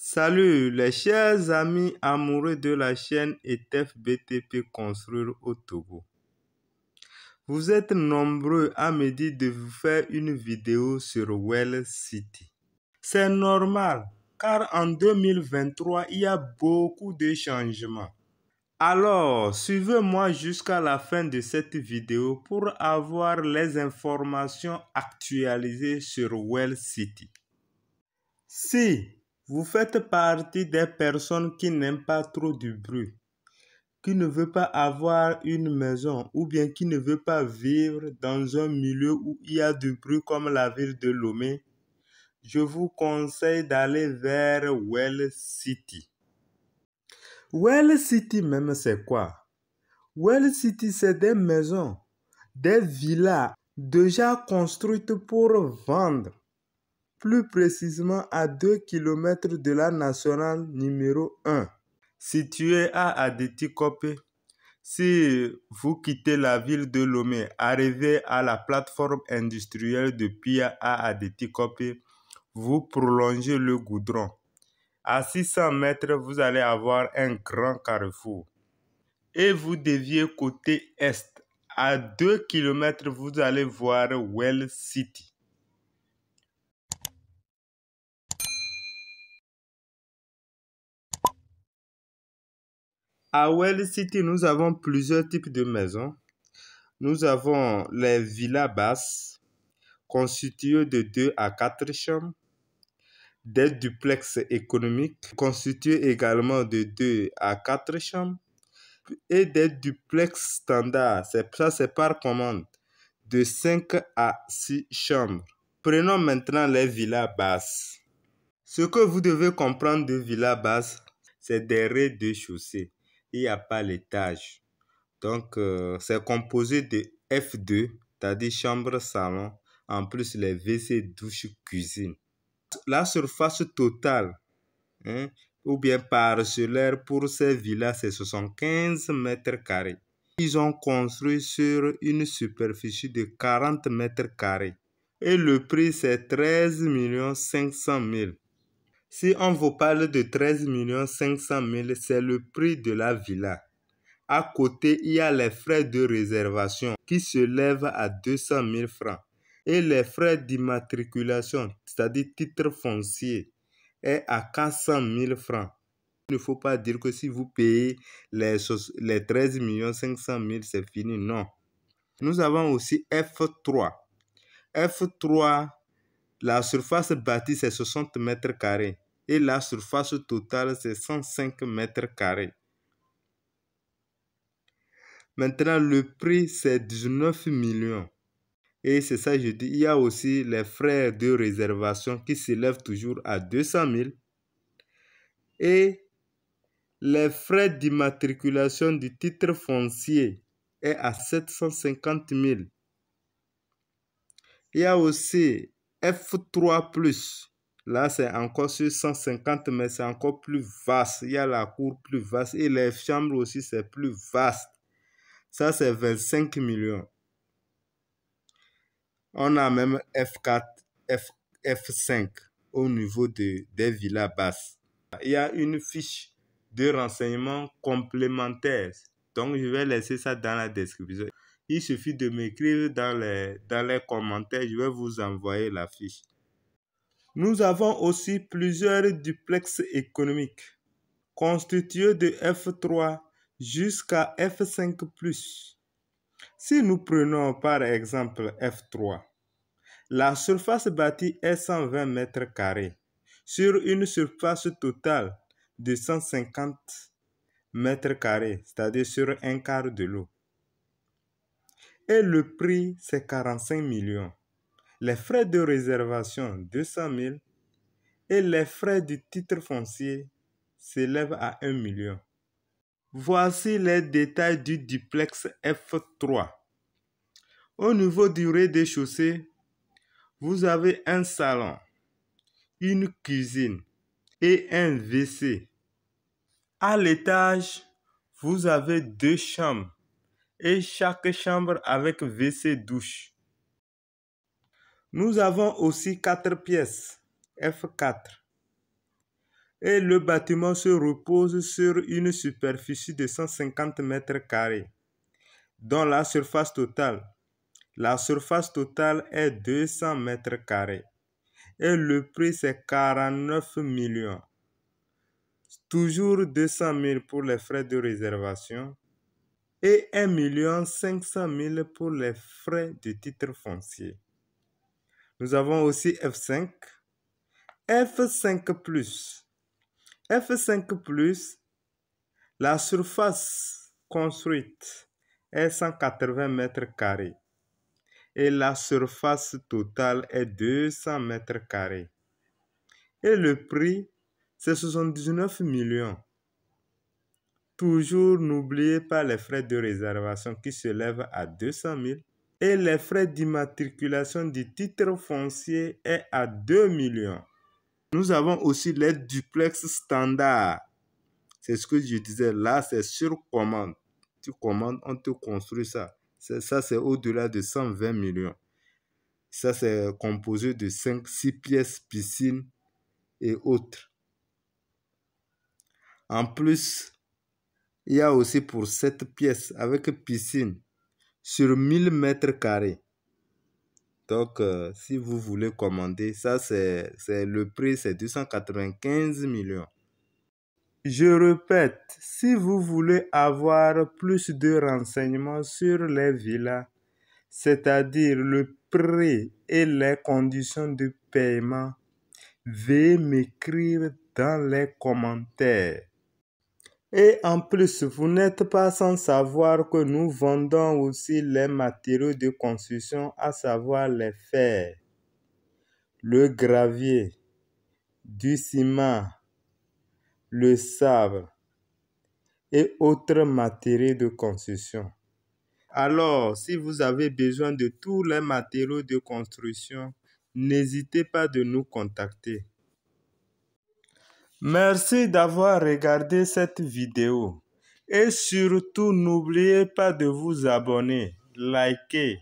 Salut les chers amis amoureux de la chaîne ETFBTP Construire au Togo. Vous êtes nombreux à me dire de vous faire une vidéo sur Well City. C'est normal car en 2023, il y a beaucoup de changements. Alors, suivez-moi jusqu'à la fin de cette vidéo pour avoir les informations actualisées sur Well City. Si vous faites partie des personnes qui n'aiment pas trop du bruit, qui ne veut pas avoir une maison ou bien qui ne veut pas vivre dans un milieu où il y a du bruit comme la ville de Lomé, je vous conseille d'aller vers Well City. Well City même c'est quoi? Well City c'est des maisons, des villas déjà construites pour vendre. Plus précisément à 2 km de la nationale numéro 1, située à Adétikope. Si vous quittez la ville de Lomé, arrivez à la plateforme industrielle de Pia à Adétikope, vous prolongez le goudron. À 600 mètres, vous allez avoir un grand carrefour. Et vous déviez côté est. À 2 km, vous allez voir Well City. À Well City, nous avons plusieurs types de maisons. Nous avons les villas basses, constituées de 2 à 4 chambres, des duplex économiques, constitués également de 2 à 4 chambres, et des duplex standards, ça c'est par commande, de 5 à 6 chambres. Prenons maintenant les villas basses. Ce que vous devez comprendre de villas basses, c'est des rez-de-chaussée. Il n'y a pas l'étage. Donc, c'est composé de F2, c'est-à-dire chambre, salon, en plus les WC, douche, cuisine. La surface totale, ou bien parcellaire pour ces villas, c'est 75 mètres carrés. Ils ont construit sur une superficie de 40 mètres carrés. Et le prix, c'est 13 500 000. Si on vous parle de 13 500 000, c'est le prix de la villa. À côté, il y a les frais de réservation qui se lèvent à 200 000 francs. Et les frais d'immatriculation, c'est-à-dire titre foncier, est à 400 000 francs. Il ne faut pas dire que si vous payez les 13 500 000, c'est fini. Non. Nous avons aussi F3. F3, la surface bâtie, c'est 60 mètres carrés. Et la surface totale, c'est 105 mètres carrés. Maintenant, le prix, c'est 19 millions. Et c'est ça, je dis, il y a aussi les frais de réservation qui s'élèvent toujours à 200 000. Et les frais d'immatriculation du titre foncier est à 750 000. Il y a aussi F3+. Là, c'est encore sur 150, mais c'est encore plus vaste. Il y a la cour plus vaste et les chambres aussi, c'est plus vaste. Ça, c'est 25 millions. On a même F4, F5 au niveau des villas basses. Il y a une fiche de renseignements complémentaires. Donc, je vais laisser ça dans la description. Il suffit de m'écrire dans les commentaires. Je vais vous envoyer la fiche. Nous avons aussi plusieurs duplex économiques constitués de F3 jusqu'à F5+. Si nous prenons par exemple F3, la surface bâtie est 120 mètres carrés sur une surface totale de 150 mètres carrés, c'est-à-dire sur un quart de l'eau. Et le prix, c'est 45 millions. Les frais de réservation, 200 000. Et les frais du titre foncier s'élèvent à 1 million. Voici les détails du duplex F3. Au niveau du rez-de-chaussée, vous avez un salon, une cuisine et un WC. À l'étage, vous avez 2 chambres et chaque chambre avec WC douche. Nous avons aussi 4 pièces, F4. Et le bâtiment se repose sur une superficie de 150 mètres carrés, dont la surface totale est 200 mètres carrés. Et le prix, c'est 49 millions. Toujours 200 000 pour les frais de réservation et 1 500 000 pour les frais de titre foncier. Nous avons aussi F5. F5+. F5+, la surface construite est 180 mètres carrés et la surface totale est 200 mètres carrés. Et le prix, c'est 79 millions. Toujours, n'oubliez pas les frais de réservation qui s'élèvent à 200 000 et les frais d'immatriculation du titre foncier est à 2 millions. Nous avons aussi les duplex standards. C'est ce que je disais, là c'est sur commande. Tu commandes, on te construit ça. Ça c'est au-delà de 120 millions. Ça c'est composé de 5-6 pièces, piscine et autres. En plus, il y a aussi pour 7 pièces avec piscine sur 1000 mètres carrés. Donc, si vous voulez commander, ça c'est le prix, c'est 295 millions. Je répète, si vous voulez avoir plus de renseignements sur les villas, c'est-à-dire le prix et les conditions de paiement, veuillez m'écrire dans les commentaires. Et en plus, vous n'êtes pas sans savoir que nous vendons aussi les matériaux de construction, à savoir les fers, le gravier, du ciment, le sable et autres matériaux de construction. Alors, si vous avez besoin de tous les matériaux de construction, n'hésitez pas de nous contacter. Merci d'avoir regardé cette vidéo. Et surtout, n'oubliez pas de vous abonner, liker